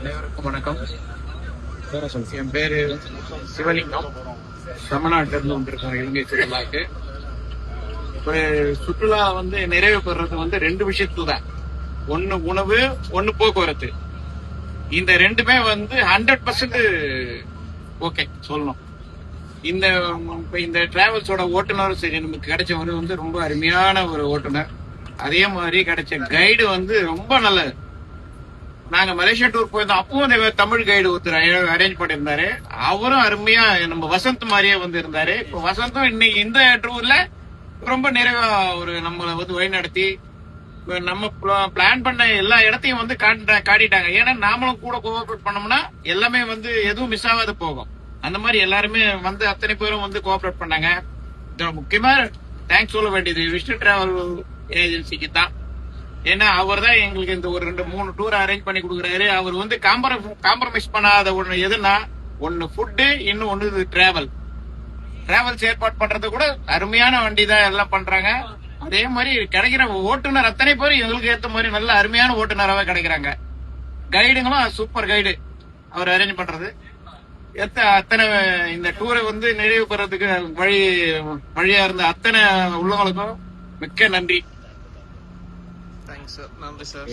அனைவருக்கும் வணக்கம். என் பேரு சிவலிங்கம். தமிழ்நாட்டில இருந்து வந்திருக்கோம் இலங்கை சுற்றுலாக்கு. ஒரு சுற்றுலா நிறைவு பெறது ரெண்டு விஷயத்துல தான். ஒன்னு உணவு, ஒன்னு போக்குவரத்து. இந்த ரெண்டுமே 100% ஓகே சொல்லணும். இந்த டிராவல்ஸோட ஓட்டுநரும் சரி, நமக்கு கிடைச்சவரு ரொம்ப அருமையான ஒரு ஓட்டுநர். அதே மாதிரி கிடைச்ச கைடு ரொம்ப நல்லது. நாங்க மலேசியா டூர் போயிருந்தோம். அப்பவும் தமிழ் கைடு ஒருத்தர் அரேஞ்ச் பண்ணிருந்தாரு. அவரும் அருமையா நம்ம வசந்த் மாதிரியே இருந்தாரு. இப்போ வசந்தும் இன்னைக்கு இந்த டூர்ல ரொம்ப நிறைவா நம்மளை வழி நடத்தி நம்ம பிளான் பண்ண எல்லா இடத்தையும் காட்டிட்டாங்க. ஏன்னா நாமளும் கூட கோஆபரேட் பண்ணோம்னா எல்லாமே எதுவும் மிஸ் ஆகாது போகும். அந்த மாதிரி எல்லாருமே அத்தனை பேரும் கோஆபரேட் பண்ணாங்க. முக்கியமா தேங்க்ஸ் சொல்ல வேண்டியது விஷ்ணு டிராவல் ஏஜென்சிக்கு தான். ஏன்னா அவர் தான் எங்களுக்கு இந்த ஒரு 2-3 டூர் அரேஞ்ச் பண்ணி கொடுக்குறாரு. அவர் காம்ப்ரமைஸ் பண்ணாத ஒண்ணு எதுனா, ஒன்னு ஃபுட்டு, இன்னும் ஒண்ணு டிராவல்ஸ் ஏற்பாடு பண்றது கூட அருமையான வண்டி தான் எல்லாம் பண்றாங்க. அதே மாதிரி கிடைக்கிற ஓட்டுநர் அத்தனை பேரும் எங்களுக்கு ஏத்த மாதிரி நல்ல அருமையான ஓட்டுநராகவே கிடைக்கிறாங்க. கைடுங்களும் சூப்பர் கைடு அவர் அரேஞ்ச் பண்றது. அத்தனை இந்த டூரை நிறைவு பெறதுக்கு வழியா இருந்த அத்தனை உள்ளவங்களுக்கும் மிக்க நன்றி. Thanks sir. நன்றி சார்.